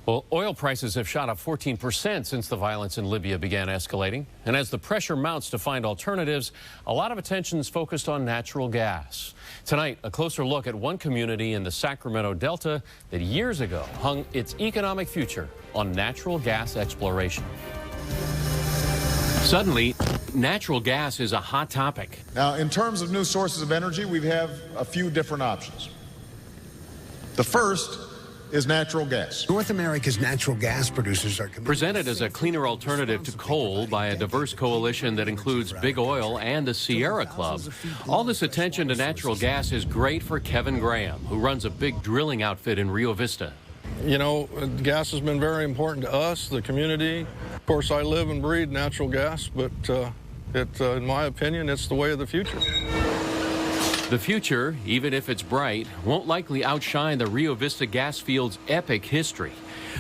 Well, oil prices have shot up 14% since the violence in Libya began escalating. And as the pressure mounts to find alternatives, a lot of attention is focused on natural gas. Tonight, a closer look at one community in the Sacramento Delta that years ago hung its economic future on natural gas exploration. Suddenly, natural gas is a hot topic. Now, in terms of new sources of energy, we have a few different options. The first is natural gas. North America's natural gas producers are presented as a cleaner alternative to coal by a diverse coalition that includes Big Oil and the Sierra Club. All this attention to natural gas is great for Kevin Graham, who runs a big drilling outfit in Rio Vista. You know, gas has been very important to us, the community. Of course, I live and breathe natural gas, but in my opinion, it's the way of the future. The future, even if it's bright, won't likely outshine the Rio Vista Gas Field's epic history.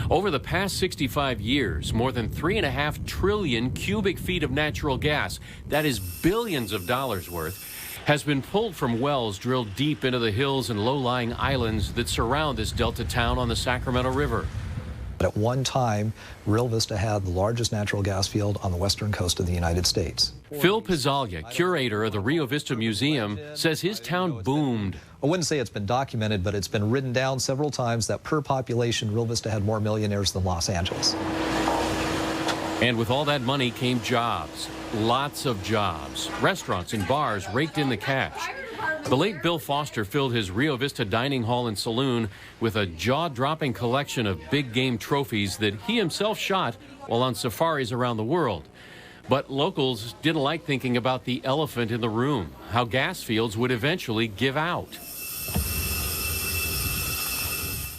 Over the past 65 years, more than 3.5 trillion cubic feet of natural gas, that is billions of dollars worth, has been pulled from wells drilled deep into the hills and low-lying islands that surround this delta town on the Sacramento River. At one time, Rio Vista had the largest natural gas field on the western coast of the United States. Phil Pizzalia, curator of the Rio Vista Museum, says his town boomed. I wouldn't say it's been documented, but it's been written down several times that per population, Rio Vista had more millionaires than Los Angeles. And with all that money came jobs, lots of jobs. Restaurants and bars raked in the cash. The late Bill Foster filled his Rio Vista dining hall and saloon with a jaw-dropping collection of big game trophies that he himself shot while on safaris around the world. But locals didn't like thinking about the elephant in the room, how gas fields would eventually give out.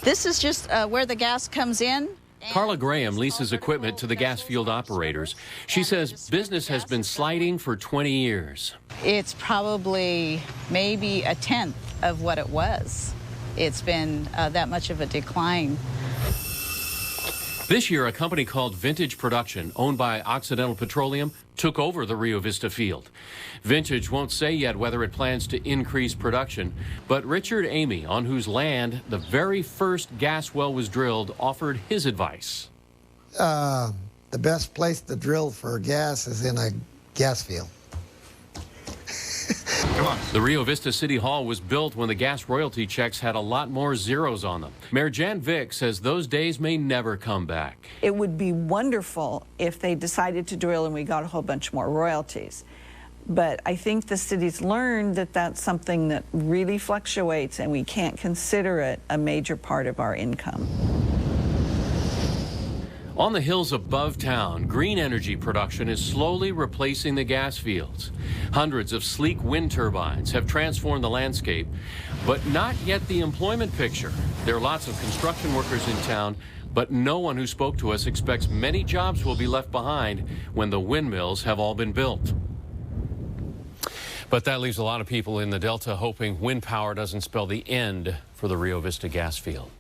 This is just where the gas comes in. Carla Graham leases equipment to the gas field operators. She says business has been sliding for 20 years. It's probably maybe a tenth of what it was. It's been that much of a decline. This year, a company called Vintage Production, owned by Occidental Petroleum, took over the Rio Vista field. Vintage won't say yet whether it plans to increase production, but Richard Amy, on whose land the very first gas well was drilled, offered his advice. The best place to drill for gas is in a gas field. Come on. The Rio Vista City Hall was built when the gas royalty checks had a lot more zeros on them. Mayor Jan Vick says those days may never come back. It would be wonderful if they decided to drill and we got a whole bunch more royalties. But I think the city's learned that that's something that really fluctuates and we can't consider it a major part of our income. On the hills above town, green energy production is slowly replacing the gas fields. Hundreds of sleek wind turbines have transformed the landscape, but not yet the employment picture. There are lots of construction workers in town, but no one who spoke to us expects many jobs will be left behind when the windmills have all been built. But that leaves a lot of people in the Delta hoping wind power doesn't spell the end for the Rio Vista gas field.